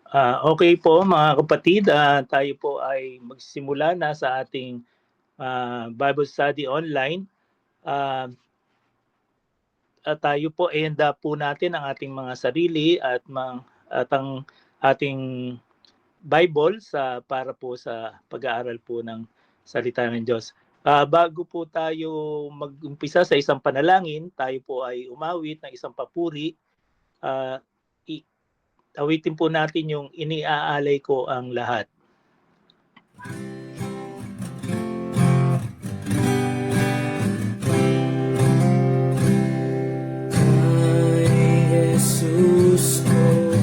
Okay po mga kapatid, tayo po ay magsimula na sa ating Bible study online. Tayo po ay handa po natin ang ating mga sarili at ang ating Bible para po sa pag-aaral po ng salita ng Diyos. Bago po tayo mag-umpisa sa isang panalangin, tayo po ay umawit ng isang papuri. Awitin po natin yung iniaalay ko ang lahat. Kay Jesus ko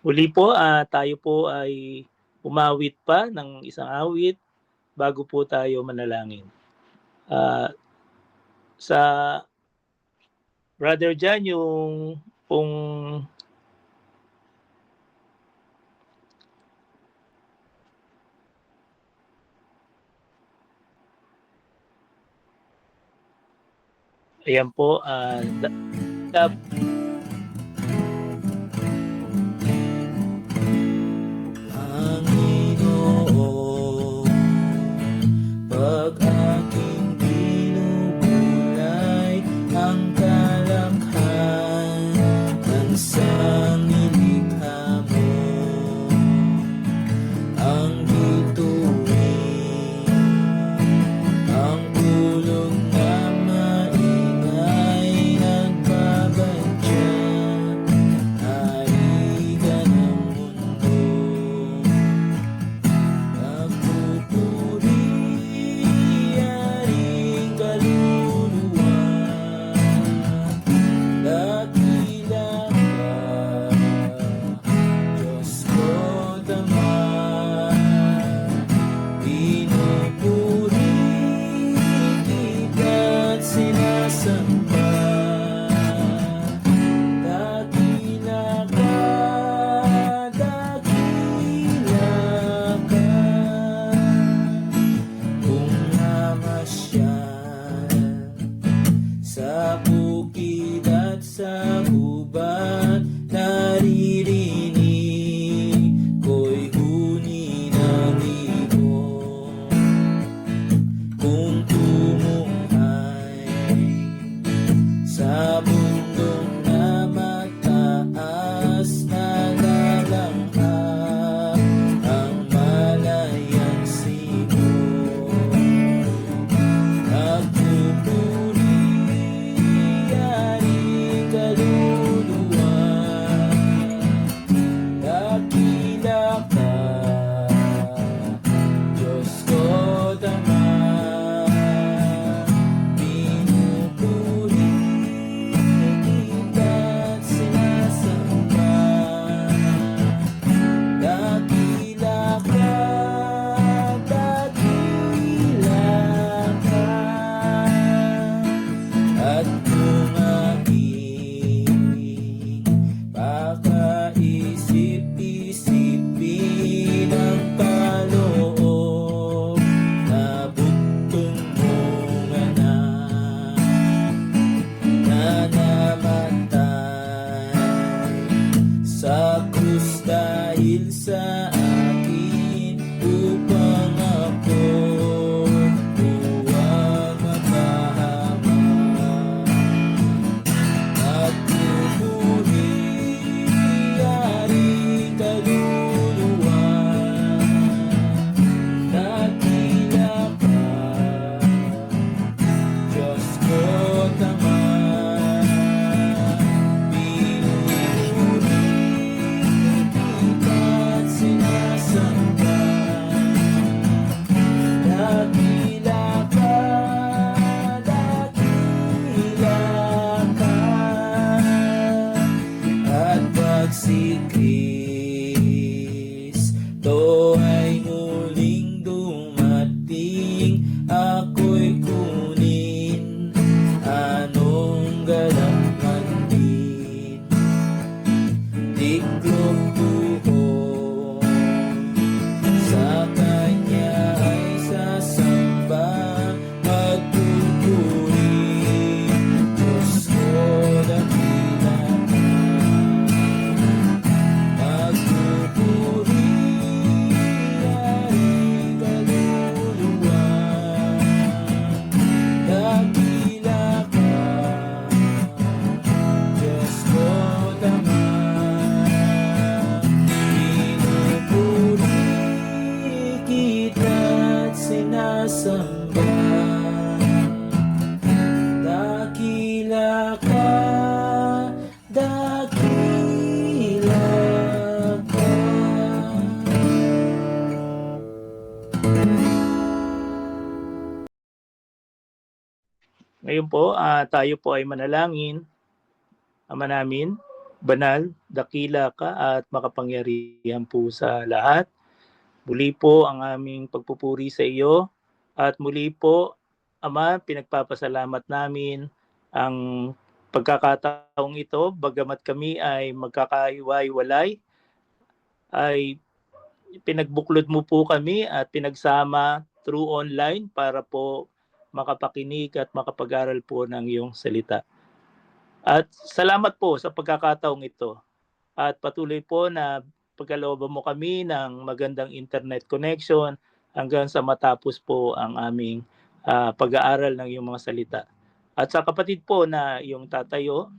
Uli po, tayo po ay umawit pa ng isang awit bago po tayo manalangin. Sa Brother Jan, yung pong ayan po, pag aking binubulay ang kalakhan ng sanglilikha mo, ang bituin, ang pulong na maingay nagbabadya. Ngayon po, tayo po ay manalangin. Ama namin, banal, dakila ka at makapangyarihan po sa lahat. Muli po ang aming pagpupuri sa iyo at muli po, Ama, pinagpapasalamat namin ang pagkakataong ito, bagamat kami ay magkakaiwalay, ay pinagbuklod mo po kami at pinagsama through online para po makapakinig at makapag-aral po ng iyong salita. At salamat po sa pagkakataong ito. At patuloy po na pagkalooban mo kami ng magandang internet connection hanggang sa matapos po ang aming pag-aaral ng iyong mga salita. At sa kapatid po na yung tatayo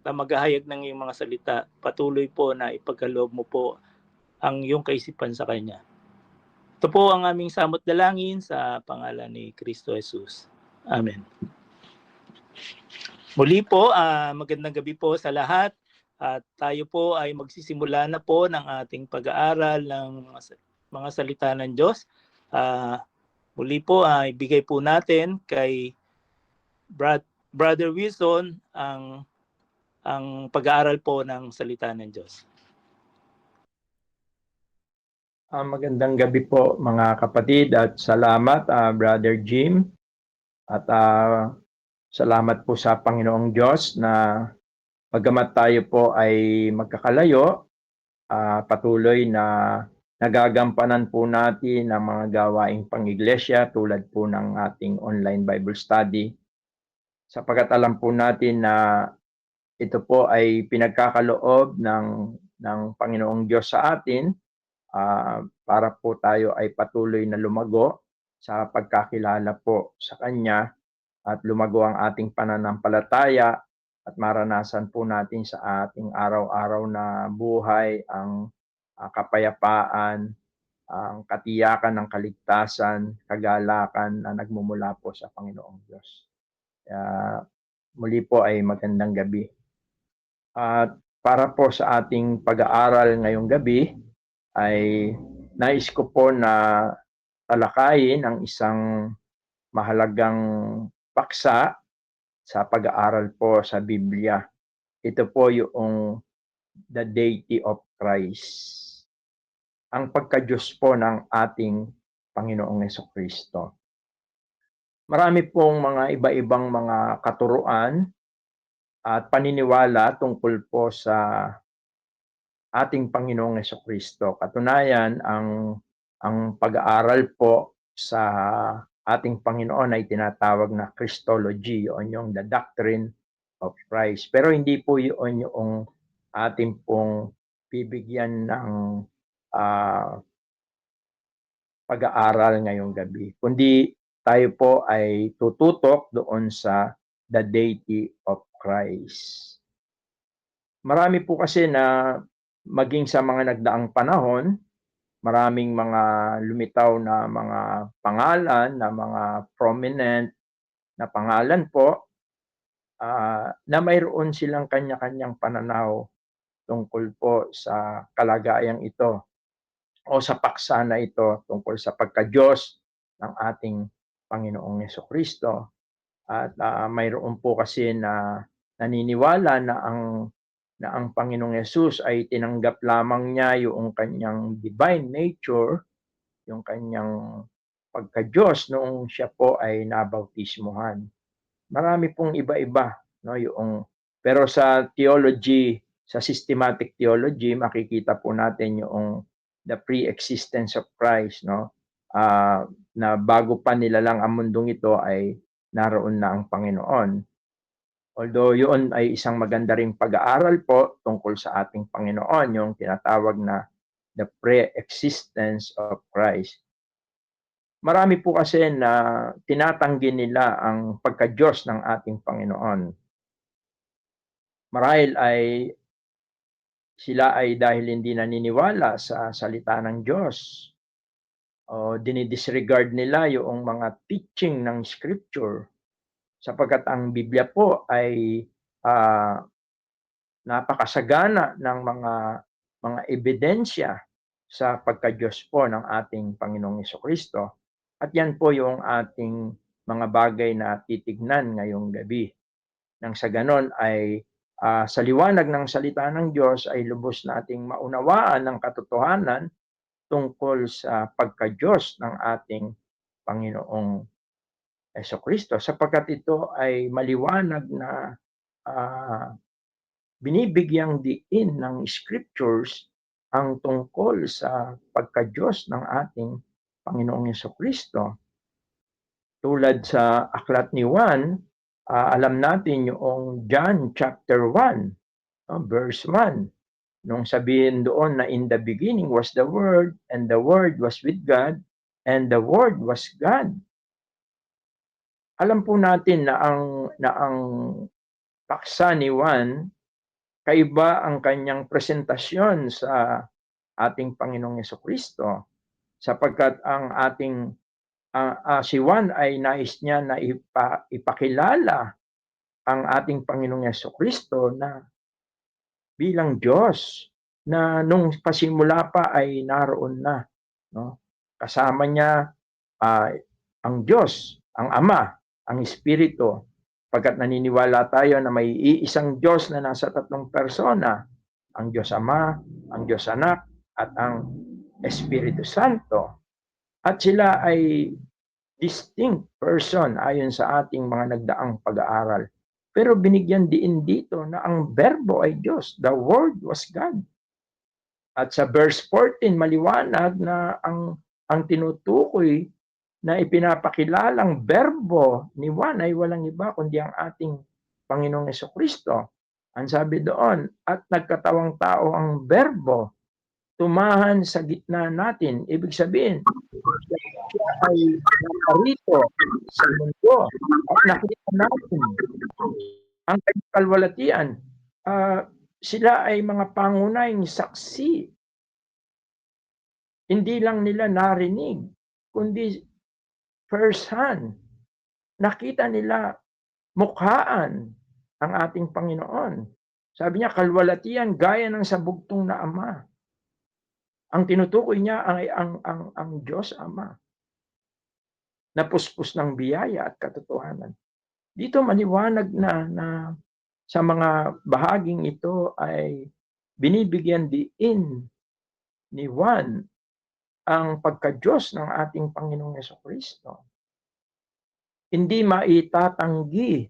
na maghahayag ng iyong mga salita, patuloy po na ipagkaloob mo po ang iyong kaisipan sa kanya. Ito po ang aming samot dalangin sa pangalan ni Kristo Jesus. Amen. Muli po, magandang gabi po sa lahat. At tayo po ay magsisimula na po ng ating pag-aaral ng mga salita ng Diyos. Muli po, ibigay po natin kay Brother Wilson ang pag-aaral po ng salita ng Diyos. Magandang gabi po mga kapatid at salamat Brother Jim at salamat po sa Panginoong Diyos na bagamat tayo po ay magkakalayo, patuloy na nagagampanan po natin ang mga gawaing pang-iglesia tulad po ng ating online Bible study sapagkat alam po natin na ito po ay pinagkakaloob ng Panginoong Diyos sa atin para po tayo ay patuloy na lumago sa pagkakilala po sa Kanya at lumago ang ating pananampalataya at maranasan po natin sa ating araw-araw na buhay ang kapayapaan, ang katiyakan ng kaligtasan, kagalakan na nagmumula po sa Panginoong Diyos. Muli po ay magandang gabi. At para po sa ating pag-aaral ngayong gabi, ay nais ko po na talakayin ang isang mahalagang paksa sa pag-aaral po sa Biblia. Ito po yung the deity of Christ. Ang pagka-Diyos po ng ating Panginoong Jesucristo. Marami pong mga iba-ibang mga katuruan at paniniwala tungkol po sa ating Panginoong Jesucristo. Katunayan, ang pag-aaral po sa ating Panginoon ay tinatawag na Christology, yun yung the doctrine of Christ. Pero hindi po yun yung ating pong bibigyan ng pag-aaral ngayong gabi. Kundi tayo po ay tututok doon sa the deity of Christ. Marami po kasi na maging sa mga nagdaang panahon, maraming mga lumitaw na mga pangalan, na mga prominent na pangalan po, na mayroon silang kanya-kanyang pananaw tungkol po sa kalagayang ito o sa paksa na ito tungkol sa pagka-Diyos ng ating Panginoong Jesucristo. At mayroon po kasi na naniniwala na ang Panginoong Yesus ay tinanggap lamang niya yung kanyang divine nature, yung kanyang pagka-Diyos noong siya po ay nabautismuhan. Marami pong iba-iba, no, pero sa theology, sa systematic theology, makikita po natin yung the pre-existence of Christ, no? Na bago pa nilalang ang mundong ito ay naroon na ang Panginoon. Although yun ay isang maganda ring pag-aaral po tungkol sa ating Panginoon, yung tinatawag na the pre-existence of Christ. Marami po kasi na tinatanggi nila ang pagka-Diyos ng ating Panginoon. Marahil ay sila ay dahil hindi naniniwala sa salita ng Diyos o dinidisregard nila yung mga teaching ng Scripture sapagkat ang Biblia po ay napakasagana ng mga ebidensya sa pagka-Diyos po ng ating Panginoong Jesucristo. At yan po yung ating mga bagay na titignan ngayong gabi. Nang sa ganon ay sa liwanag ng salita ng Diyos ay lubos nating maunawaan ng katotohanan tungkol sa pagka-Diyos ng ating Panginoong Jesucristo, sapagkat ito ay maliwanag na binibigyang diin ng scriptures ang tungkol sa pagka-Diyos ng ating Panginoong Jesucristo. Tulad sa aklat ni Juan, alam natin yung John chapter 1, verse 1, nung sabihin doon na in the beginning was the Word, and the Word was with God, and the Word was God. Alam po natin na ang paksa ni Juan, kaiba ang kanyang presentasyon sa ating Panginoong Jesucristo, sapagkat ang ating si Juan ay nais niya na ipakilala ang ating Panginoong Jesucristo na bilang Diyos na nung pasimula pa ay naroon na, no? Kasama niya ang Diyos, ang Ama, ang Espiritu, pagkat naniniwala tayo na may iisang Diyos na nasa tatlong persona, ang Diyos Ama, ang Diyos Anak, at ang Espiritu Santo. At sila ay distinct person ayon sa ating mga nagdaang pag-aaral. Pero binigyan din dito na ang Berbo ay Diyos. The Word was God. At sa verse 14, maliwanag na ang tinutukoy na ipinapakilalang Berbo ni Juan ay walang iba kundi ang ating Panginoong Jesucristo. Ang sabi doon, at nagkatawang tao ang Berbo, tumahan sa gitna natin. Ibig sabihin, siya ay naparito sa mundo at nakita natin ang kalwalatian. Sila ay mga pangunahing saksi. Hindi lang nila narinig, kundi first hand. Nakita nila mukhaan ang ating Panginoon. Sabi niya, kalwalatian gaya ng sabugtong na Ama. Ang tinutukoy niya ay ang Diyos Ama, na puspos ng biyaya at katotohanan. Dito maliwanag na sa mga bahaging ito ay binibigyan diin ni Juan ang pagka-Diyos ng ating Panginoong Jesucristo. Hindi maitatanggi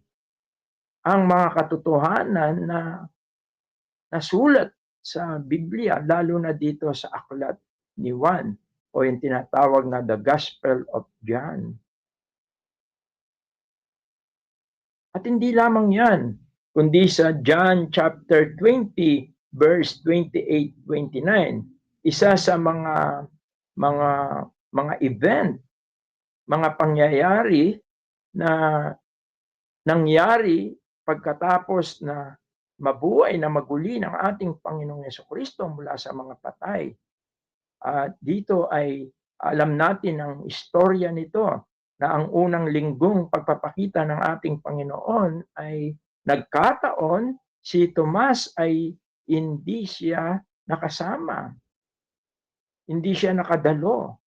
ang mga katotohanan na nasulat sa Biblia, lalo na dito sa aklat ni Juan o yung tinatawag na the Gospel of John. At hindi lamang yan, kundi sa John chapter 20, verse 28-29, isa sa mga event, mga pangyayari na nangyari pagkatapos na mabuhay na maguli ng ating Panginoong Jesucristo mula sa mga patay. Dito ay alam natin ang istorya nito, na ang unang linggong pagpapakita ng ating Panginoon ay nagkataon si Tomas ay hindi siya nakasama. Hindi siya nakadalo.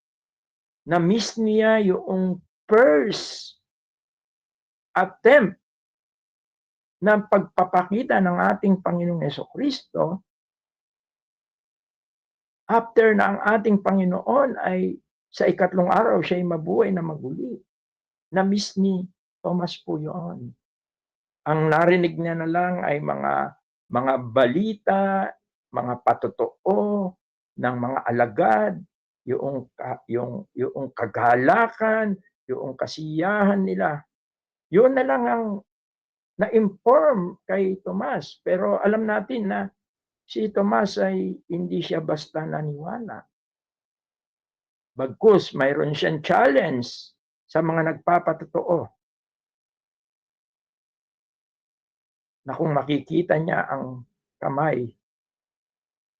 Na-miss niya yung first attempt na pagpapakita ng ating Panginoong Jesucristo after na ang ating Panginoon ay sa ikatlong araw siya ay mabuhay na maguli. Na-miss ni Thomas po yun. Ang narinig niya na lang ay mga balita, mga patotoo ng mga alagad, yung kagalakan, yung kasiyahan nila. Yun na lang ang na-inform kay Tomas. Pero alam natin na si Tomas ay hindi siya basta naniwala. Bagkus, mayroon siyang challenge sa mga nagpapatotoo na kung makikita niya ang kamay,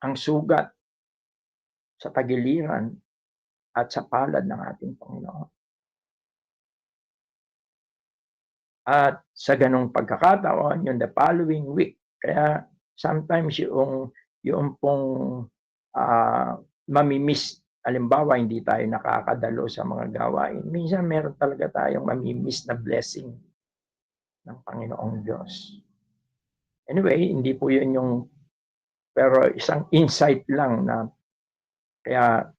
ang sugat sa tagiliran at sa palad ng ating Panginoon. At sa ganong pagkakataon, yung the following week, kaya sometimes yung pong mamimiss halimbawa, hindi tayo nakakadalo sa mga gawain, minsan meron talaga tayong mamimiss na blessing ng Panginoong Diyos. Anyway, hindi po yun yung, pero isang insight lang na kaya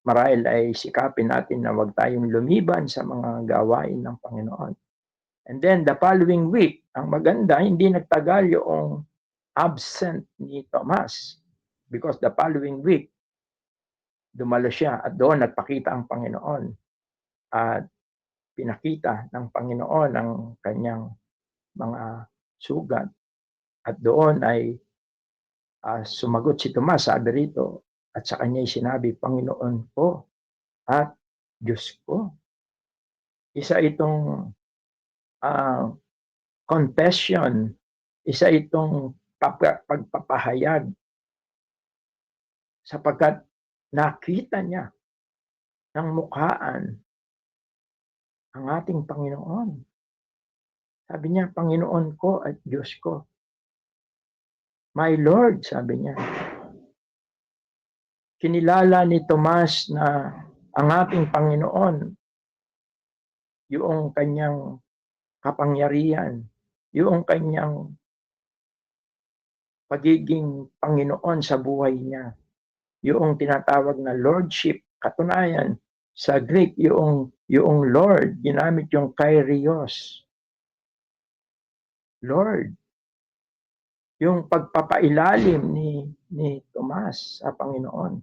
marahil ay sikapin natin na wag tayong lumiban sa mga gawain ng Panginoon. And then the following week, ang maganda, hindi nagtagal yung absent ni Tomas because the following week, dumalo siya at doon nagpakita ang Panginoon at pinakita ng Panginoon ang kanyang mga sugat at doon ay sumagot si Tomas, sabi rito, at sa kanya'y sinabi, Panginoon ko at Diyos ko. Isa itong confession, isa itong pagpapahayag sapagkat nakita niya ng mukhaan ang ating Panginoon. Sabi niya, Panginoon ko at Diyos ko. My Lord, sabi niya. Kinilala ni Tomas na ang ating Panginoon, yung kanyang kapangyarihan, yung kanyang pagiging Panginoon sa buhay niya, yung tinatawag na Lordship. Katunayan, sa Greek, yung Lord, ginamit yung Kyrios. Lord. Yung pagpapailalim ni Tomas sa Panginoon.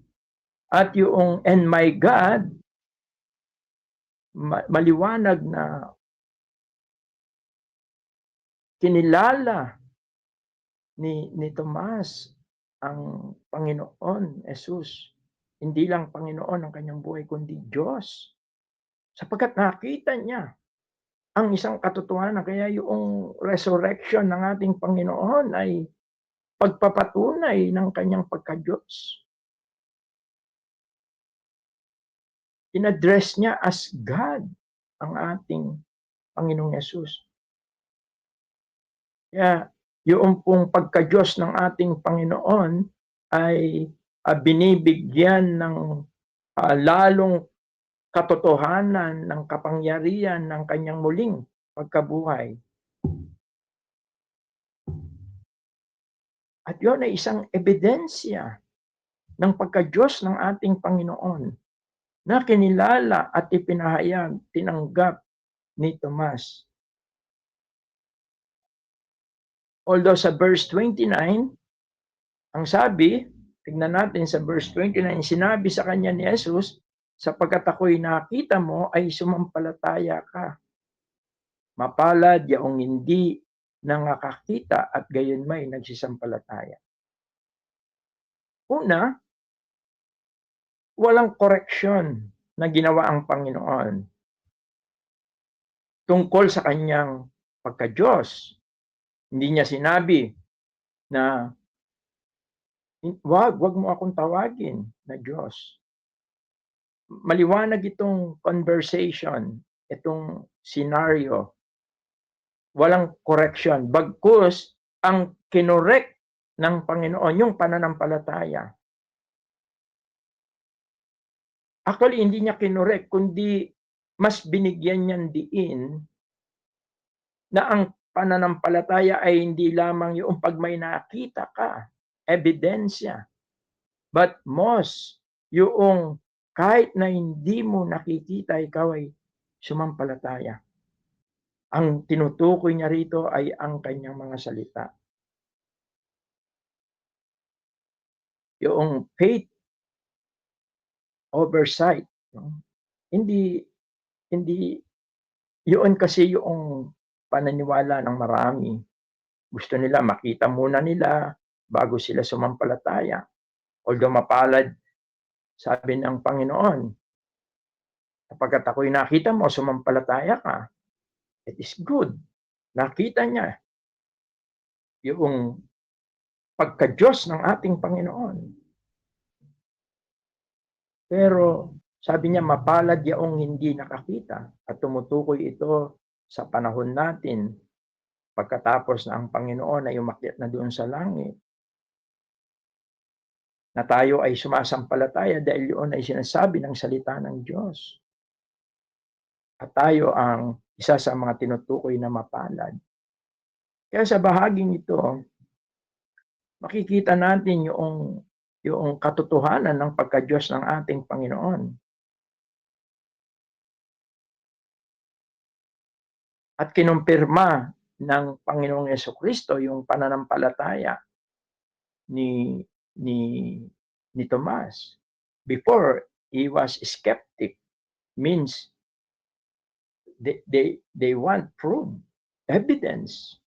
At yung and my God, maliwanag na kinilala ni Tomas ang Panginoon, Jesus. Hindi lang Panginoon ang kanyang buhay, kundi Diyos. Sapagkat nakita niya ang isang katotohanan, kaya yung resurrection ng ating Panginoon ay pagpapatunay ng kanyang pagka-Diyos. In-address niya as God ang ating Panginoong Yesus. Kaya yung pong pagka-Diyos ng ating Panginoon ay binibigyan ng lalong katotohanan ng kapangyarihan ng kanyang muling pagkabuhay. At yun ay isang ebidensya ng pagka-Diyos ng ating Panginoon na kinilala at ipinahayag, tinanggap ni Tomas. Although sa verse 29, ang sabi, tignan natin sa verse 29, sinabi sa kanya ni Jesus, sapagkat ako'y nakita mo ay sumampalataya ka. Mapalad yaong hindi nakakita at gayon may nagsisampalataya. Una, walang koreksyon na ginawa ang Panginoon tungkol sa kanyang pagka-Diyos. Hindi niya sinabi na wag mo akong tawagin na Diyos. Maliwanag itong conversation, itong scenario. Walang correction. Bagkus, ang kinorek ng Panginoon, yung pananampalataya. Actually, hindi niya kinorek, kundi mas binigyan niyang diin na ang pananampalataya ay hindi lamang yung pag may nakita ka, ebidensya, but most yung kahit na hindi mo nakikita, ikaw ay sumampalataya. Ang tinutukoy niya rito ay ang kanyang mga salita. Yung faith oversight. Hindi yun kasi yung pananiwala ng marami. Gusto nila makita muna nila bago sila sumampalataya. Although mapalad, sabi ng Panginoon, kapag ako'y nakita mo, sumampalataya ka, it is good. Nakita niya yung pagka-Diyos ng ating Panginoon. Pero sabi niya, mapalad yaong hindi nakakita at tumutukoy ito sa panahon natin pagkatapos na ang Panginoon ay umakyat na doon sa langit. na tayo ay sumasampalataya dahil yun ay sinasabi ng salita ng Diyos. At tayo ang isa sa mga tinutukoy na mapalad. Kaya sa bahaging ito, makikita natin yung katotohanan ng pagka-Diyos ng ating Panginoon. At kinumpirma ng Panginoong Jesucristo yung pananampalataya ni Tomas. Before, he was skeptic, means they want proof, evidence.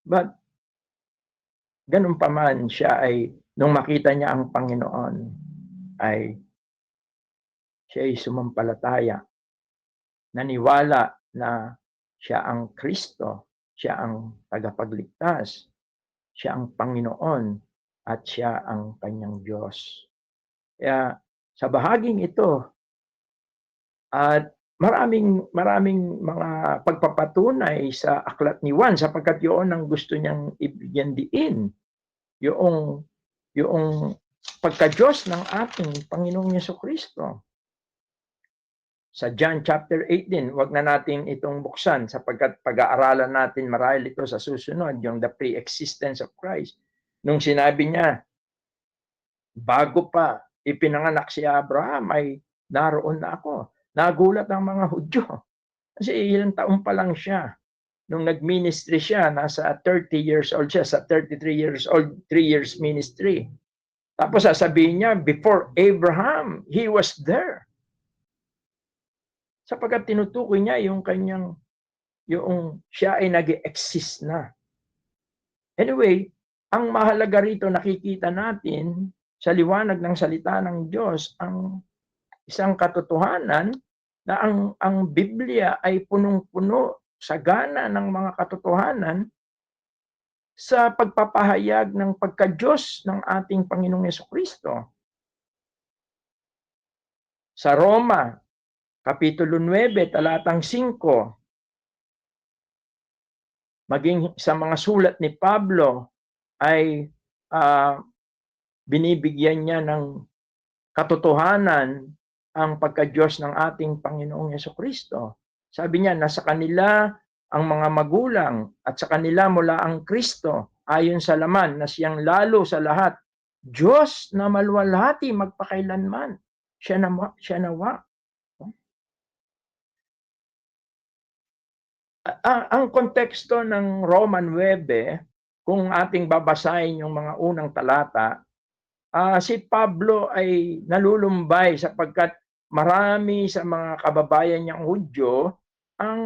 But ganun pa man siya ay nung makita niya ang Panginoon ay siya ay sumampalataya, naniwala na siya ang Kristo, siya ang tagapagligtas, siya ang Panginoon at siya ang kanyang Diyos. Kaya sa bahaging ito at maraming mga pagpapatunay sa aklat ni Juan sapagkat yun ang gusto niyang ibigyan diin, yung pagka-Diyos ng ating Panginoong Jesucristo. Sa John chapter 18, wag na natin itong buksan sapagkat pag-aaralan natin marahil ito sa susunod, yung the pre-existence of Christ. Nung sinabi niya, bago pa ipinanganak si Abraham ay naroon na ako. Nagulat ang mga Hudyo. Kasi ilang taon pa lang siya. Nung nag-ministry siya, nasa 30 years old siya, sa 33 years old, 3 years ministry. Tapos sasabihin niya, before Abraham, he was there. Sapagkat tinutukoy niya yung siya ay nag-exist na. Anyway, ang mahalaga rito nakikita natin sa liwanag ng salita ng Diyos ang isang katotohanan na ang Biblia ay punong-puno sagana ng mga katotohanan sa pagpapahayag ng pagka-Diyos ng ating Panginoong Jesucristo. Sa Roma Kapitulo 9, talatang 5, maging sa mga sulat ni Pablo ay binibigyan niya ng katotohanan ang pagka-Diyos ng ating Panginoong Jesucristo. Sabi niya, nasa kanila ang mga magulang at sa kanila mula ang Kristo ayon sa laman na siyang lalo sa lahat, Diyos na maluwalhati magpakailanman. Siya nawa. Ang konteksto ng Roman 9, kung ating babasahin yung mga unang talata, si Pablo ay nalulumbay sapagkat marami sa mga kababayan niyang Hudyo ang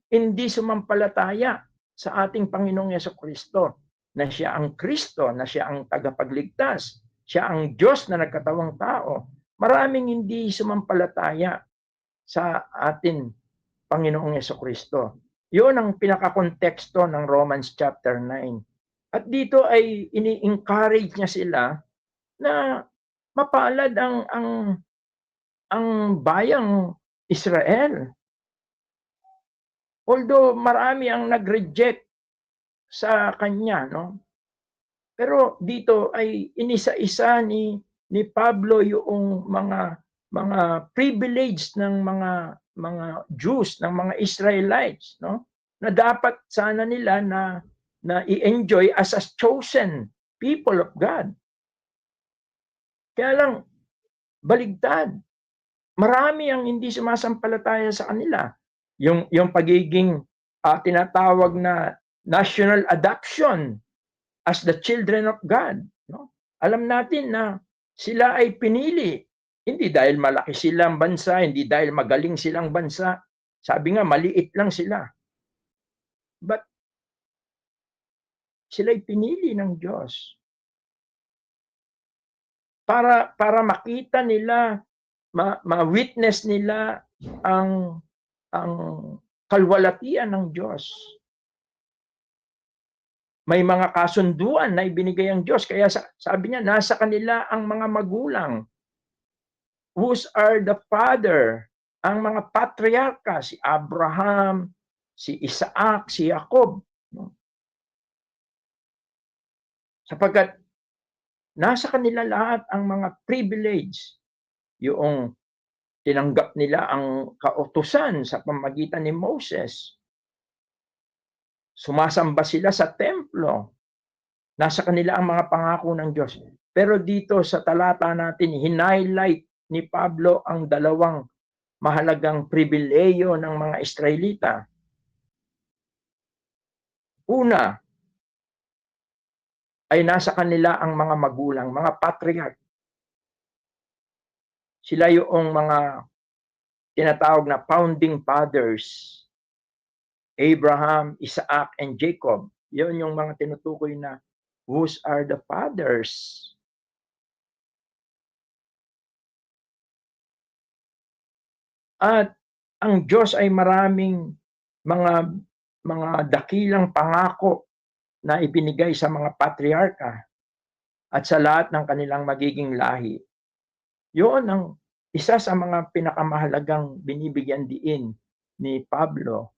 hindi sumampalataya sa ating Panginoong Jesucristo, na siya ang Kristo, na siya ang tagapagligtas, siya ang Diyos na nagkatawang tao. Maraming hindi sumampalataya sa ating Panginoong Jesucristo. Yun ang pinaka-konteksto ng Romans chapter 9. At dito ay ini-encourage niya sila na mapalad ang bayang Israel. Although marami ang nag-reject sa kanya, no? Pero dito ay inisa-isa ni Pablo yung mga privilege ng mga Jews, ng mga Israelites, no? Na dapat sana nila na i-enjoy as a chosen people of God. Kaya lang baligtad. Marami ang hindi sumasampalataya sa kanila. Yung pagiging tinatawag na national adoption as the children of God, no? Alam natin na sila ay pinili hindi dahil malaki silang bansa, hindi dahil magaling silang bansa. Sabi nga, maliit lang sila. But sila'y pinili ng Diyos para makita nila, ma-witness nila ang kalwalatian ng Diyos. May mga kasunduan na ibinigay ang Diyos. Kaya sabi niya, nasa kanila ang mga magulang. Whose are the father? Ang mga patriarka, si Abraham, si Isaac, si Jacob. Sapagkat Nasa kanila lahat ang mga privilege. Yung tinanggap nila ang kautusan sa pamagitan ni Moses. Sumasamba sila sa templo. Nasa kanila ang mga pangako ng Diyos. Pero dito sa talata natin, hinighlight ni Pablo ang dalawang mahalagang pribileyo ng mga Israelita. Una, ay nasa kanila ang mga magulang, mga patriarch. Sila yung mga tinatawag na founding fathers. Abraham, Isaac, and Jacob. Yun yung mga tinutukoy na whose are the fathers. At ang Diyos ay maraming mga dakilang pangako na ibinigay sa mga patriarka at sa lahat ng kanilang magiging lahi. Yun ang isa sa mga pinakamahalagang binibigyan diin ni Pablo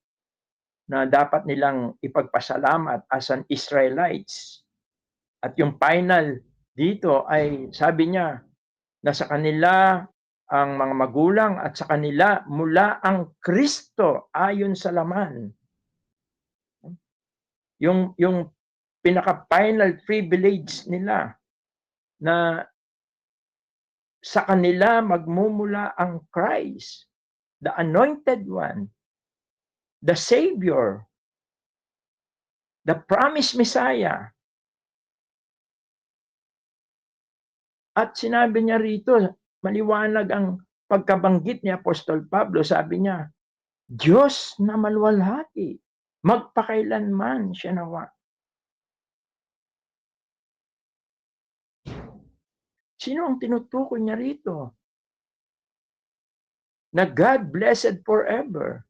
na dapat nilang ipagpasalamat as an Israelites. At yung final dito ay sabi niya na sa kanila ang mga magulang at sa kanila mula ang Kristo ayon sa laman. Yung pinaka-final privilege nila na sa kanila magmumula ang Christ, the anointed one, the Savior, the promised Messiah. At sinabi niya rito, maliwanag ang pagkabanggit ni Apostol Pablo, sabi niya, Diyos na maluwalhati, magpakailanman siya nawa. Sino ang tinutukoy niya rito? Na God blessed forever.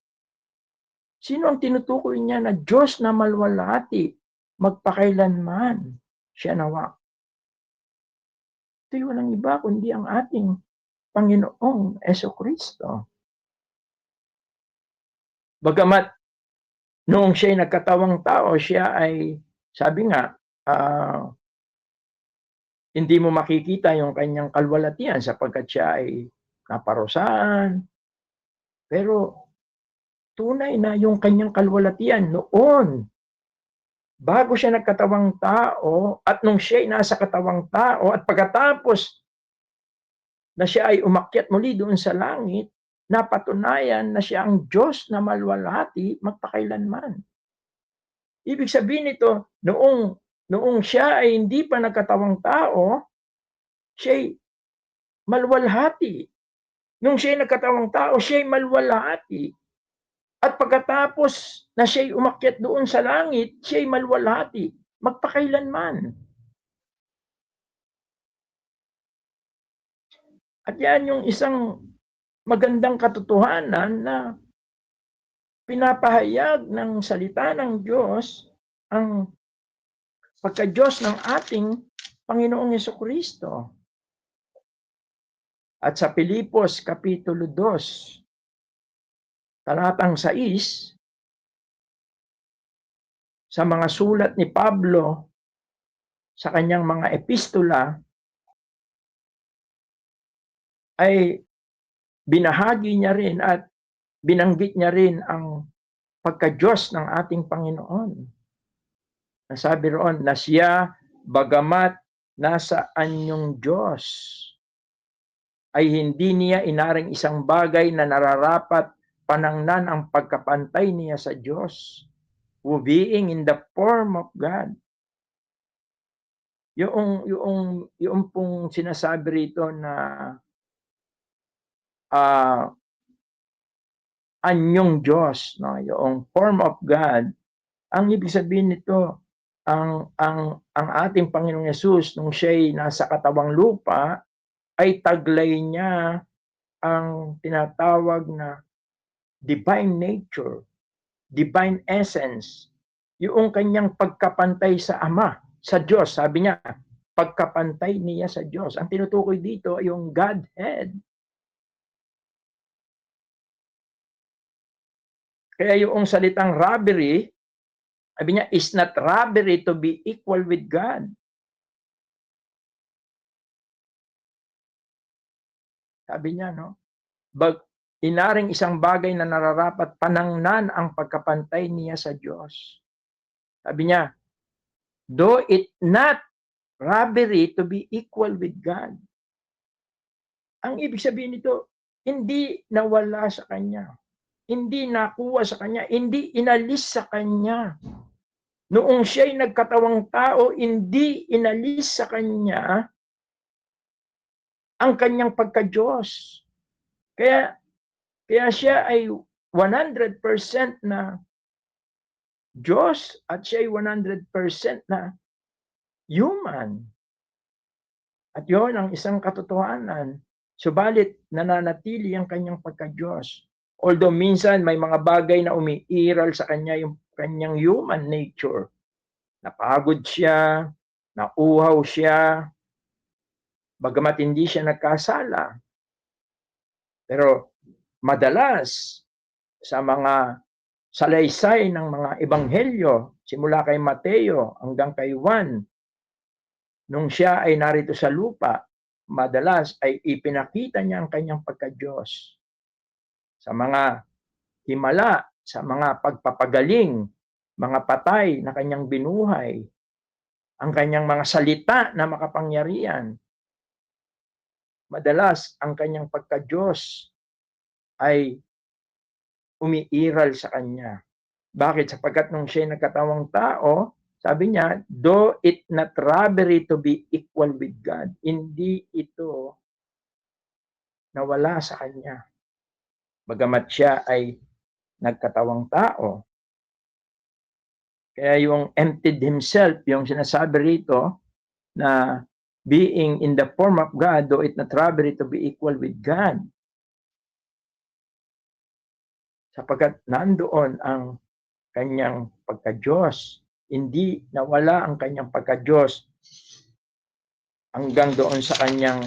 Sino ang tinutukoy niya na Diyos na maluwalhati, magpakailanman siya nawa? Ito'y walang iba kundi ang ating Panginoong Jesucristo. Bagamat noong siya'y nagkatawang tao, siya ay, sabi nga, hindi mo makikita yung kanyang kalwalatian sapagkat siya ay naparusahan. Pero tunay na yung kanyang kalwalatian noon, bago siya nagkatawang tao at nung siya'y nasa katawang tao at pagkatapos na siya ay umakyat muli doon sa langit, napatunayan na siya ang Diyos na maluwalhati magpakailanman. Ibig sabihin nito, noong siya ay hindi pa nagkatawang tao, siya'y maluwalhati. Nung siya'y nagkatawang tao, siya'y maluwalhati. At pagkatapos na siya'y umakyat doon sa langit, siya'y maluwalhati magpakailanman. At yan yung isang magandang katotohanan na pinapahayag ng salita ng Diyos ang pagka-Diyos ng ating Panginoong Jesucristo. At sa Pilipos Kapitulo 2, talatang 6, sa mga sulat ni Pablo sa kanyang mga epistola, ay binahagi niya rin at binanggit niya rin ang pagka-Diyos ng ating Panginoon. Nasabi roon na siya, bagamat nasa anyong Diyos, ay hindi niya inaring isang bagay na nararapat panangnan ang pagkapantay niya sa Diyos, who being in the form of God. Yung pong sinasabi rito na anyong Diyos, no? Yung form of God, ang ibig sabihin nito, ang ating Panginoong Yesus nung siya'y nasa katawang lupa ay taglay niya ang tinatawag na divine nature, divine essence, yung kanyang pagkapantay sa Ama, sa Diyos. Sabi niya, pagkapantay niya sa Diyos. Ang tinutukoy dito ay yung Godhead. Kaya yung salitang robbery, sabi niya, is not robbery to be equal with God. Sabi niya, no? Inaring isang bagay na nararapat panangnan ang pagkapantay niya sa Diyos. Sabi niya, though it not robbery to be equal with God. Ang ibig sabihin nito, hindi nawala sa kanya. Hindi nakuha sa kanya. Hindi inalis sa kanya. Noong siya'y nagkatawang tao, hindi inalis sa kanya ang kanyang pagka-Diyos. Kaya siya ay 100% na Diyos at siya ay 100% na human. At yon ang isang katotohanan. Subalit, nananatili ang kanyang pagka-Diyos. Although minsan may mga bagay na umiiral sa kanya yung kanyang human nature. Napagod siya, nauhaw siya, bagamat hindi siya nagkasala. Pero madalas sa mga salaysay ng mga ebanghelyo, simula kay Mateo hanggang kay Juan, nung siya ay narito sa lupa, madalas ay ipinakita niya ang kanyang pagka-Diyos. Sa mga himala, sa mga pagpapagaling, mga patay na kanyang binuhay, ang kanyang mga salita na makapangyarihan, madalas ang kanyang pagka-Diyos ay umiiral sa kanya. Bakit? Sapagkat nung siya nagkatawang tao, sabi niya, though it not robbery to be equal with God, hindi ito nawala sa kanya. Bagamat siya ay nagkatawang tao. Kaya yung emptied himself, yung sinasabi rito, na being in the form of God, though it not robbery to be equal with God. Sapagkat nandoon ang kanyang pagka-Diyos. Hindi nawala ang kanyang pagka-Diyos hanggang doon sa kanyang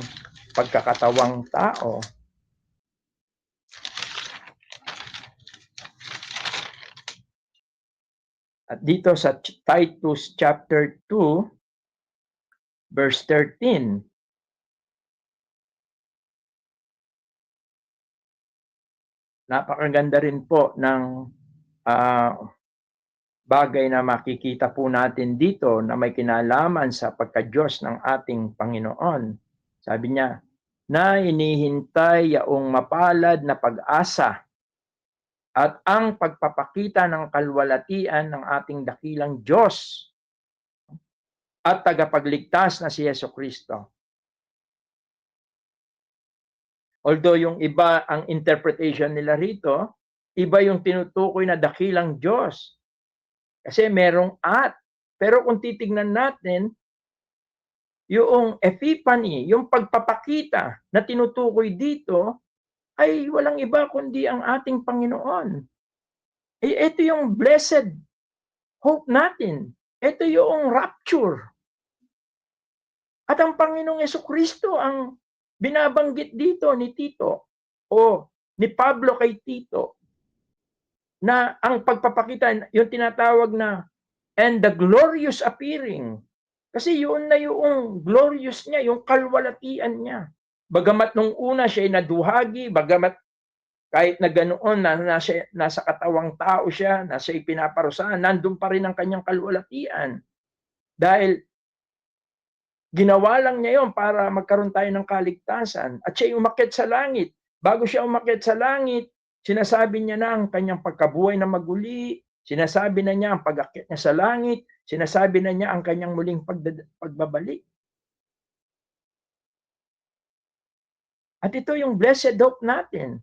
pagkakatawang tao. At dito sa Titus chapter 2, verse 13, napakaganda rin po ng bagay na makikita po natin dito na may kinalaman sa pagka-Diyos ng ating Panginoon. Sabi niya, na inihintay yaong mapalad na pag-asa at ang pagpapakita ng kalwalatian ng ating dakilang Diyos at tagapagligtas na si Jesucristo. Although yung iba, ang interpretation nila rito, iba yung tinutukoy na dakilang Diyos. Kasi merong at. Pero kung titignan natin, yung epiphany, yung pagpapakita na tinutukoy dito, ay walang iba kundi ang ating Panginoon. Ito yung blessed hope natin. Ito yung rapture. At ang Panginoong Jesucristo ang binabanggit dito ni Tito o ni Pablo kay Tito, na ang pagpapakita, yung tinatawag na and the glorious appearing. Kasi yun na yung glorious niya, yung kalwalatian niya. Bagamat nung una siya ay naduhagi, bagamat kahit na ganoon na nasa katawang tao siya, nasa ipinaparusahan, nandun pa rin ang kanyang kalwalatian. Dahil ginawa lang niya yon para magkaroon tayo ng kaligtasan. At siya umakyat sa langit. Bago siya umakyat sa langit, sinasabi niya na ang kanyang pagkabuhay na maguli, sinasabi na niya ang pag-akyat niya sa langit, sinasabi na niya ang kanyang muling pagbabalik. At ito yung blessed hope natin.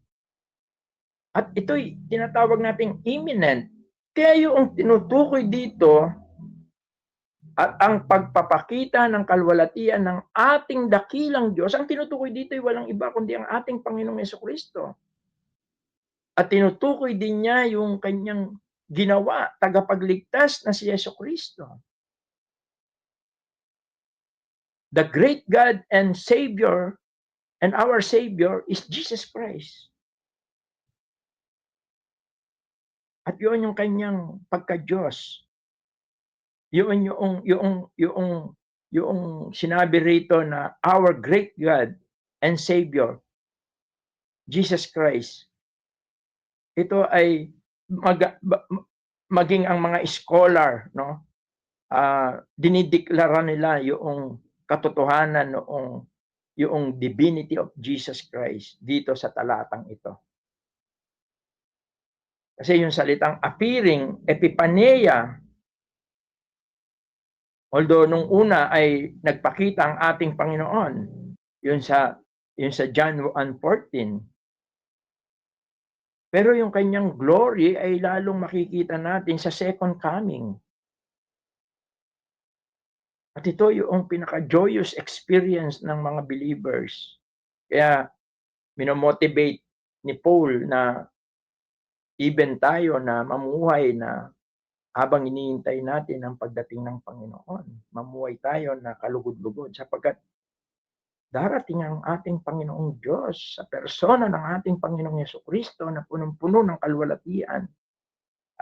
At ito'y tinatawag nating imminent. Kaya yung tinutukoy dito at ang pagpapakita ng kalwalatian ng ating dakilang Diyos, ang tinutukoy dito ay walang iba kundi ang ating Panginoong Jesucristo. At tinutukoy din niya yung kanyang ginawa, tagapagligtas na si Jesucristo. The great God and Savior and our Savior is Jesus Christ. At yun yung kanyang pagka-Diyos. Yung sinabi rito na our great God and Savior Jesus Christ. Ito ay maging ang mga scholar, no? Dinideklara nila yung katotohanan noong yung divinity of Jesus Christ dito sa talatang ito. Kasi yung salitang appearing, epipaneia, although nung una ay nagpakita ang ating Panginoon, yun sa John 1:14. Pero yung kanyang glory ay lalong makikita natin sa second coming. At ito yung pinaka-joyous experience ng mga believers. Kaya minomotivate ni Paul na even tayo na mamuhay na habang iniintay natin ang pagdating ng Panginoon, mamuhay tayo na kalugod-lugod sapagkat darating ang ating Panginoong Diyos sa persona ng ating Panginoong Jesucristo na punong-puno ng kalwalatian.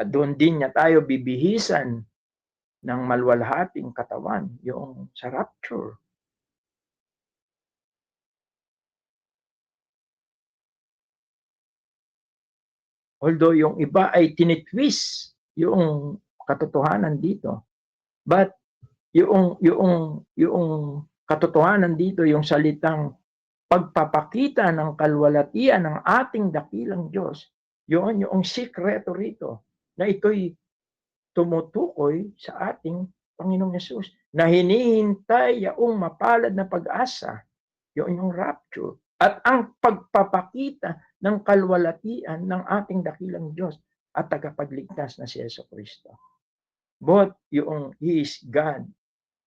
At doon din niya tayo bibihisan ng maluwalhating katawan, yung sa rapture. Although yung iba ay tinitwist yung katotohanan dito. But yung katotohanan dito, yung salitang pagpapakita ng kalwalatian ng ating dakilang Diyos, yun yung sikreto rito, na ito'y tumutukoy sa ating Panginoong Yesus, na hinihintay yung mapalad na pag-asa, yun yung rapture, at ang pagpapakita ng kalwalatian ng ating dakilang Diyos at tagapagligtas na si Jesucristo. Both yung He is God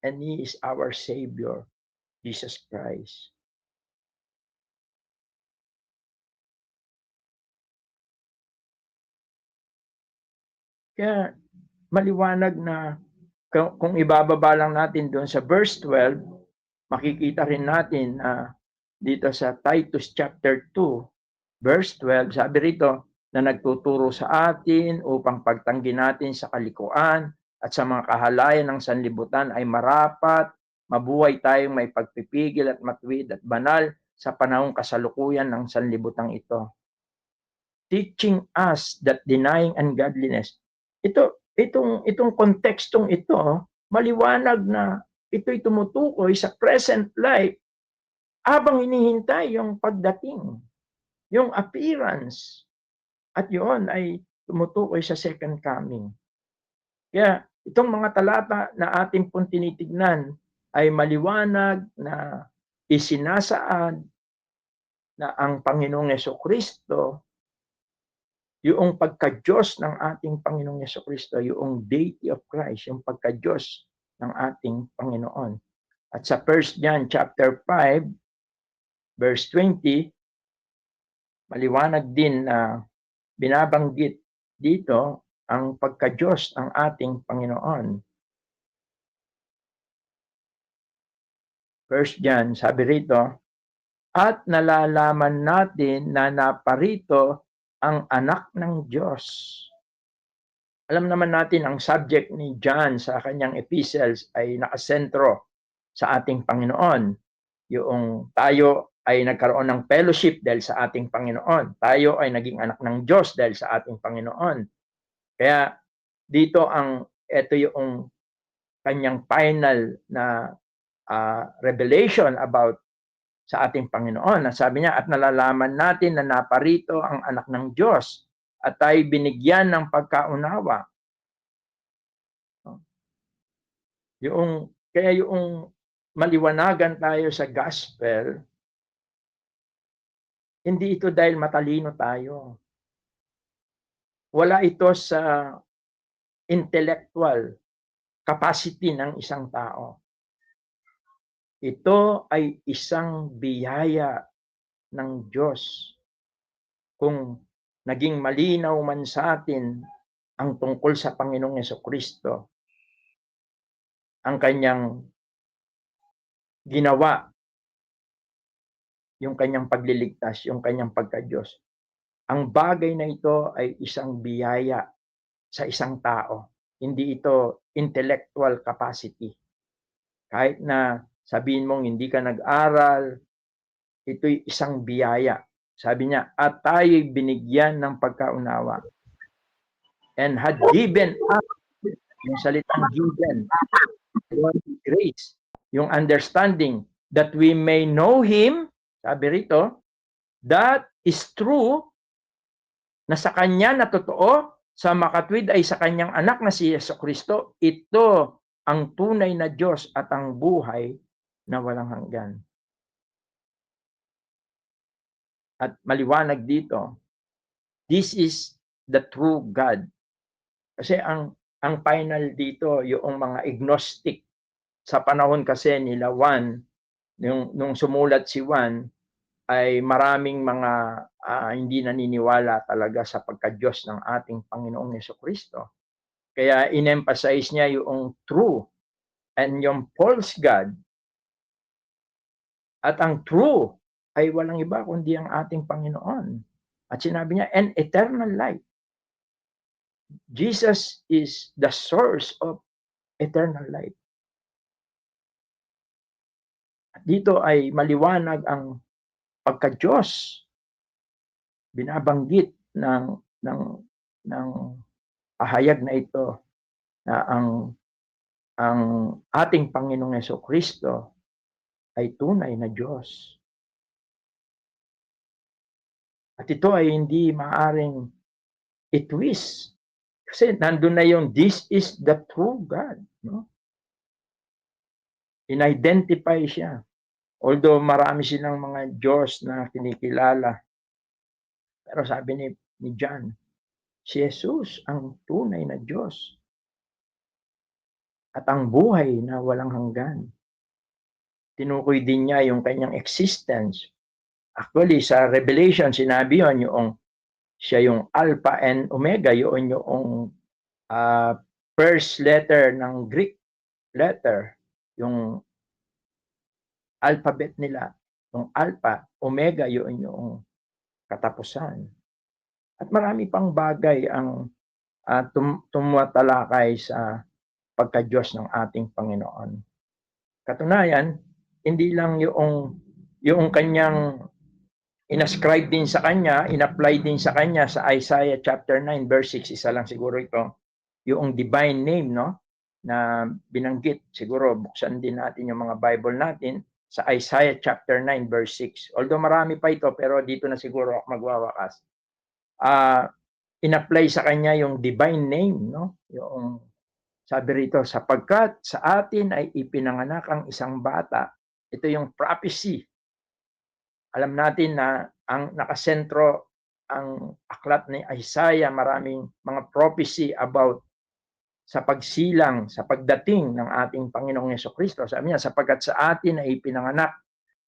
and He is our Savior, Jesus Christ. Kaya maliwanag na kung ibababa lang natin doon sa verse 12, makikita rin natin dito sa Titus chapter 2, verse 12, sabi rito na nagtuturo sa atin upang pagtanggi natin sa kalikuan at sa mga kahalayan ng sanlibutan ay marapat, mabuhay tayong may pagpipigil at matuwid at banal sa panahong kasalukuyan ng sanlibutang ito. Teaching us that denying ungodliness. Itong kontekstong ito, maliwanag na ito'y tumutukoy sa present life habang hinihintay yung pagdating, yung appearance. At yun ay tumutukoy sa second coming. Kaya itong mga talata na ating pong tinitignan ay maliwanag na isinasaad na ang Panginoong Jesucristo, yung pagka-Diyos ng ating Panginoong Jesucristo, yung deity of Christ, yung pagka-Diyos ng ating Panginoon. At sa 1 John chapter 5, verse 20, maliwanag din na binabanggit dito ang pagka-Diyos ng ating Panginoon. 1 John, sabi rito, at nalalaman natin na naparito ang anak ng Diyos. Alam naman natin ang subject ni John sa kanyang epistles ay nakasentro sa ating Panginoon. Yung tayo ay nagkaroon ng fellowship dahil sa ating Panginoon. Tayo ay naging anak ng Diyos dahil sa ating Panginoon. Kaya dito ito yung kanyang final na revelation about sa ating Panginoon. Sabi niya, at nalalaman natin na naparito ang anak ng Diyos at tayo binigyan ng pagkaunawa. Kaya yung maliwanagan tayo sa gospel, hindi ito dahil matalino tayo. Wala ito sa intellectual capacity ng isang tao. Ito ay isang biyaya ng Diyos. Kung naging malinaw man sa atin ang tungkol sa Panginoong Jesucristo, ang kanyang ginawa, yung kanyang pagliligtas, yung kanyang pagka-Diyos. Ang bagay na ito ay isang biyaya sa isang tao. Hindi ito intellectual capacity. Kahit na sabihin mong hindi ka nag-aral, ito'y isang biyaya Sabi niya, at tayo'y binigyan ng pagkaunawa and had given up, yung salitang given, grace, yung understanding that we may know Him, sabi rito, that is true, na sa Kanya na totoo, sa makatwid ay sa Kanyang anak na si Jesucristo, ito ang tunay na Diyos at ang buhay na walang hanggan. At maliwanag dito, this is the true God. Kasi ang final dito, yung mga agnostic, sa panahon kasi nila Juan, nung sumulat si Juan, ay maraming mga hindi naniniwala talaga sa pagka-Diyos ng ating Panginoong Jesucristo. Kaya in-emphasize niya yung true and yung false God. At ang true ay walang iba kundi ang ating Panginoon. At sinabi niya, and eternal life. Jesus is the source of eternal life. At dito ay maliwanag ang pagka-Diyos. Binabanggit ng pahayag na ito na ang ating Panginoong Jesucristo ay tunay na Diyos. At ito ay hindi maaring i-twist. Kasi nandun na yung this is the true God. No? In-identify siya. Although marami silang mga Diyos na kinikilala. Pero sabi ni John, si Jesus ang tunay na Diyos. At ang buhay na walang hanggan. Tinukoy din niya yung kanyang existence. Actually, sa Revelation, sinabi yun, siya yung Alpha and Omega, yun yung first letter ng Greek letter, yung alphabet nila, yung Alpha, Omega, yun yung katapusan. At marami pang bagay ang tumatalakay sa pagka-Diyos ng ating Panginoon. Katunayan, hindi lang yung kanyang inascribe din sa kanya, in-apply din sa kanya sa Isaiah chapter 9 verse 6, isa lang siguro ito, yung divine name, no? Na binanggit, siguro buksan din natin yung mga Bible natin sa Isaiah chapter 9 verse 6. Although marami pa ito, pero dito na siguro ako magwawakas. In-apply sa kanya yung divine name, no? Yung sabi rito, sapagkat sa atin ay ipinanganak ang isang bata. Ito yung prophecy. Alam natin na ang nakasentro ang aklat ni Isaiah, maraming mga prophecy about sa pagsilang, sa pagdating ng ating Panginoong Jesucristo. Sabi niya, sapagkat sa atin ay ipinanganak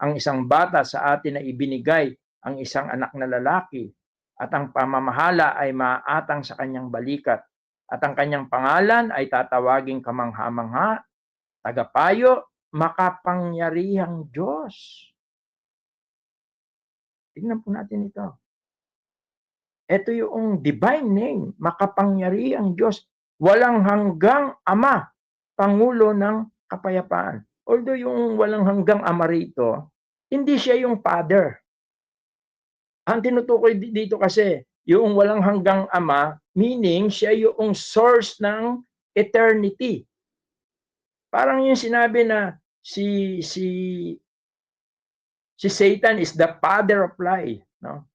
ang isang bata, sa atin ay ibinigay ang isang anak na lalaki, at ang pamamahala ay maatang sa kanyang balikat, at ang kanyang pangalan ay tatawaging kamangha-mangha, tagapayo, makapangyarihang Diyos. Tingnan po natin ito. Ito yung divine name, makapangyarihang Diyos, walang hanggang Ama, Pangulo ng Kapayapaan. Although yung walang hanggang Ama rito, hindi siya yung Father. Ang tinutukoy dito kasi, yung walang hanggang Ama, meaning siya yung source ng eternity. Parang yung sinabi na si Satan is the father of lie, no?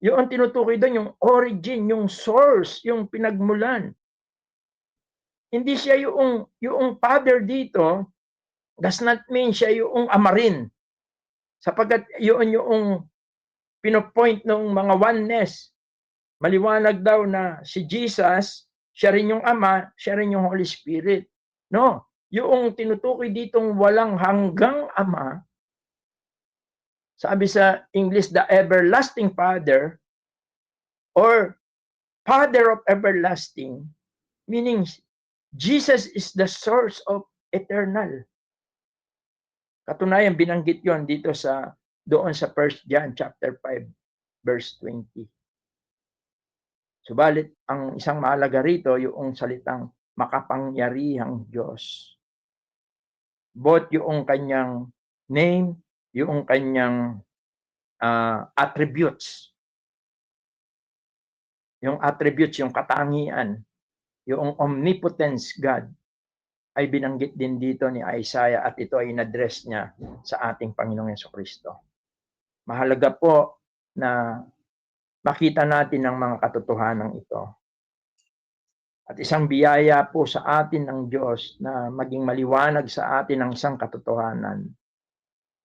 Yung tinutukoy doon, yung origin, yung source, yung pinagmulan. Hindi siya yung father dito, does not mean siya yung ama rin. Sapagkat yun yung pinopoint ng mga oneness. Maliwanag daw na si Jesus, siya rin yung Ama, siya rin yung Holy Spirit. No, yung tinutukoy ditong walang hanggang Ama, sabi sa English, the everlasting Father, or Father of everlasting, meaning Jesus is the source of eternal. Katunayan, binanggit yon dito doon sa 1 John chapter 5 verse 20. Subalit, ang isang mahalaga rito, yung salitang makapangyarihang Diyos. Both yung kanyang name, yung kanyang attributes. Yung attributes, yung katangian, yung omnipotence God ay binanggit din dito ni Isaiah at ito ay in-address niya sa ating Panginoong Jesucristo. Mahalaga po na makita natin ang mga katotohanan ito. At isang biyaya po sa atin ng Diyos na maging maliwanag sa atin ang isang katotohanan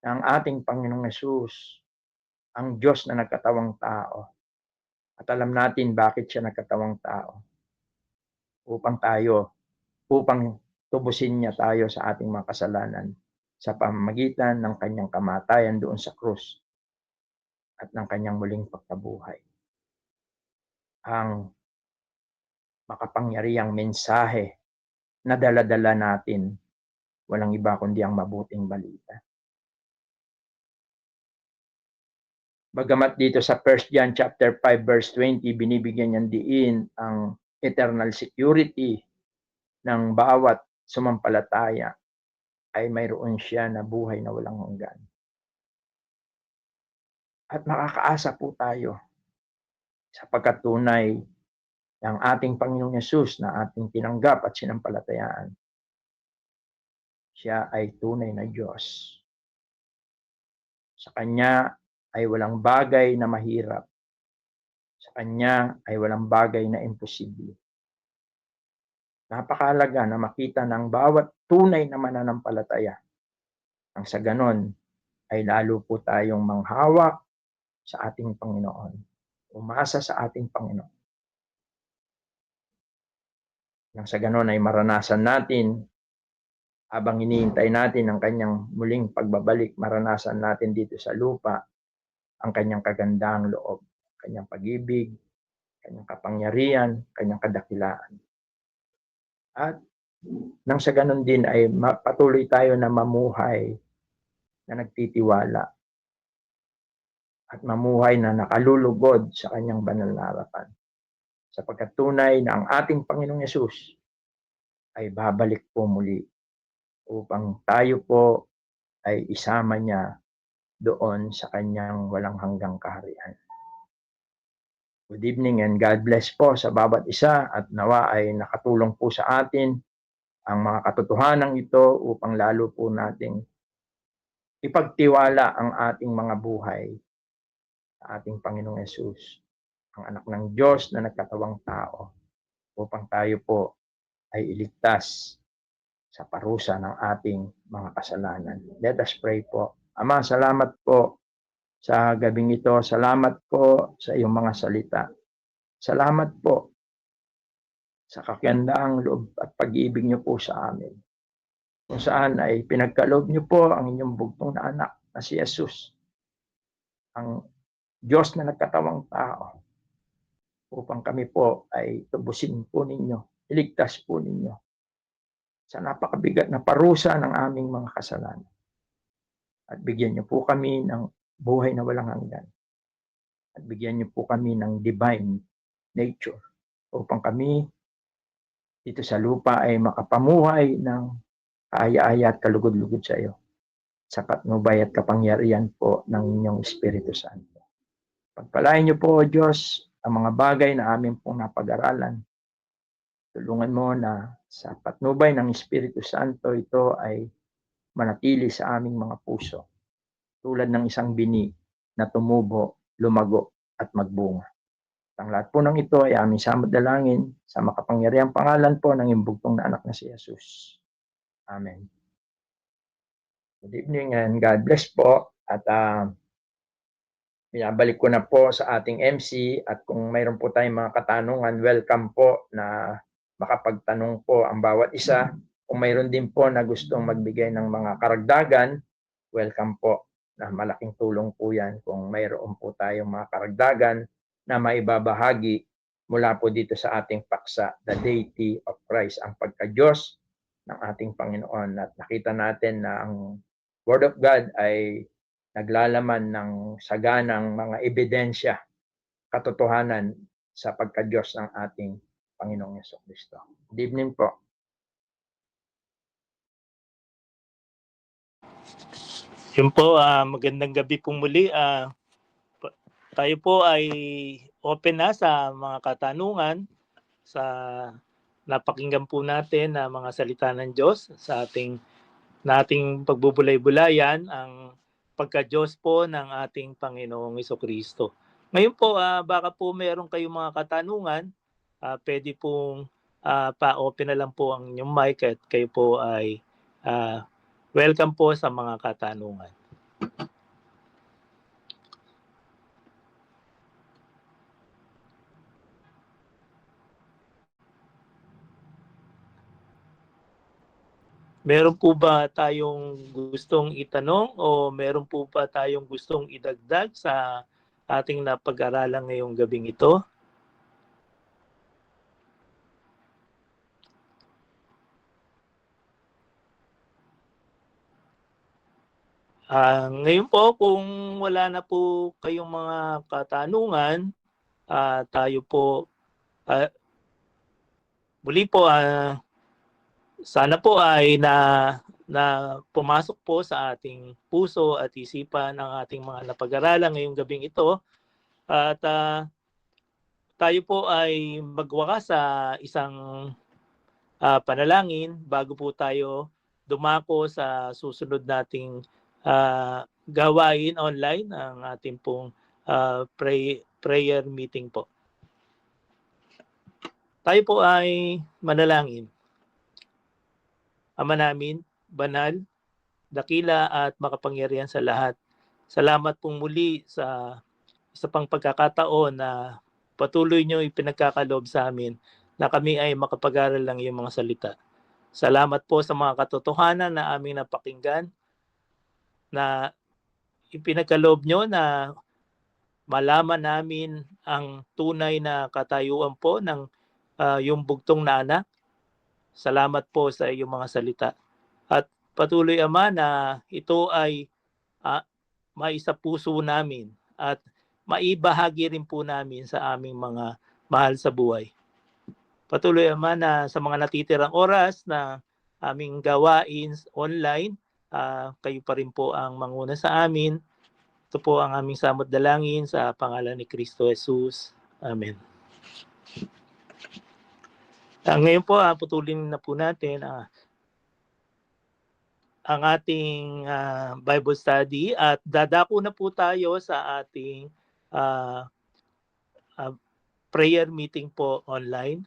na ang ating Panginoong Hesus, ang Diyos na nagkatawang tao. At alam natin bakit siya nagkatawang tao. Upang tubusin niya tayo sa ating mga kasalanan sa pamamagitan ng kanyang kamatayan doon sa krus at ng kanyang muling pagkabuhay. Ang makapangyarihang mensahe na dala-dala natin, walang iba kundi ang mabuting balita. Bagamat dito sa 1 John chapter 5 verse 20, binibigyan niyang diin ang eternal security ng bawat sumampalataya ay mayroon siya na buhay na walang hanggan. At makakaasa po tayo sapagkat tunay ng ating Panginoong Yesus na ating tinanggap at sinampalatayaan. Siya ay tunay na Diyos. Sa Kanya ay walang bagay na mahirap. Sa Kanya ay walang bagay na imposible. Napakahalaga na makita ng bawat tunay na mananampalataya. Ang sa ganon ay lalo po tayong manghawak sa ating Panginoon. Umasa sa ating Panginoon. Nang sa ganon ay maranasan natin, habang hinihintay natin ang kanyang muling pagbabalik, maranasan natin dito sa lupa ang kanyang kagandahang loob, kanyang pag-ibig, kanyang kapangyarihan, kanyang kadakilaan. At nang sa ganon din ay patuloy tayo na mamuhay na nagtitiwala at mamuhay na nakalulugod sa kanyang banal na harapan. Sapagkat tunay na ang ating Panginoong Yesus ay babalik po muli upang tayo po ay isama niya doon sa kanyang walang hanggang kaharian. Good evening and God bless po sa bawat isa at nawa ay nakatulong po sa atin ang mga katotohanan ito upang lalo po nating ipagtiwala ang ating mga buhay sa ating Panginoong Yesus, ang anak ng Diyos na nagkatawang tao, upang tayo po ay iligtas sa parusa ng ating mga kasalanan. Let us pray po. Ama, salamat po sa gabing ito. Salamat po sa iyong mga salita. Salamat po sa kagandaang loob at pag-ibig niyo po sa amin. Kung saan ay pinagkaloob niyo po ang inyong bugtong na anak na si Jesus, ang Diyos na nagkatawang tao, upang kami po ay tubusin po ninyo, iligtas po ninyo sa napakabigat na parusa ng aming mga kasalanan. At bigyan niyo po kami ng buhay na walang hanggan. At bigyan niyo po kami ng divine nature upang kami dito sa lupa ay makapamuhay ng kaaya-aya at kalugod-lugod sa iyo. Sa patnubay at kapangyarihan po ng inyong Espiritu Santo. Pagpalain niyo po, O Diyos, ang mga bagay na amin pong napag-aralan. Tulungan mo na sa patnubay ng Espiritu Santo ito ay manatili sa aming mga puso. Tulad ng isang bini na tumubo, lumago at magbunga. Ang lahat po ng ito ay aming samadalangin sa makapangyarihang pangalan po ng imbugtong na anak na si Jesus. Amen. Good evening and God bless po. At binabalik ko na po sa ating MC at kung mayroon po tayong mga katanungan, welcome po na makapagtanong po ang bawat isa. Kung mayroon din po na gustong magbigay ng mga karagdagan, welcome po na malaking tulong po yan kung mayroon po tayong mga karagdagan na maibabahagi mula po dito sa ating paksa, the deity of Christ, ang pagka-Diyos ng ating Panginoon. At nakita natin na ang Word of God ay naglalaman ng saganang mga ebidensya, katotohanan sa pagka-Diyos ng ating Panginoong Jesucristo. Good evening po. Yun po, magandang gabi po muli. tayo po ay open na sa mga katanungan sa napakinggan po natin na mga salita ng Diyos sa nating pagbubulay-bulayan ang pagka-Diyos po ng ating Panginoong Jesucristo. Ngayon po, baka po meron kayong mga katanungan, pwede pong pa-open na lang po ang inyong mic at kayo po ay welcome po sa mga katanungan. Meron po ba tayong gustong itanong o meron po ba tayong gustong idagdag sa ating napag-aralan ngayong gabing ito? Ngayon po, kung wala na po kayong mga katanungan, tayo po, muli po, sana po ay na pumasok po sa ating puso at isipan ang ating mga napag-aralan ngayong gabing ito. At tayo po ay magwakas sa isang panalangin bago po tayo dumako sa susunod nating gawain online, ang ating pong prayer meeting po. Tayo po ay manalangin. Ama namin, banal, dakila at makapangyarihan sa lahat. Salamat pong muli sa isa pang pagkakataon na patuloy nyo ipinagkakaloob sa amin na kami ay makapag-aral ng iyong mga salita. Salamat po sa mga katotohanan na aming napakinggan, na ipinagkaloob nyo na malaman namin ang tunay na katayuan po ng yung bugtong na anak. Salamat po sa iyong mga salita. At patuloy, Ama, na ito ay maisapuso namin at maibahagi rin po namin sa aming mga mahal sa buhay. Patuloy, Ama, na sa mga natitirang oras na aming gawain online, kayo pa rin po ang manguna sa amin. Ito po ang aming samot dalangin sa pangalan ni Kristo Jesus. Amen. Ngayon po, putulin na po natin ang ating Bible study at dadako na po tayo sa ating prayer meeting po online.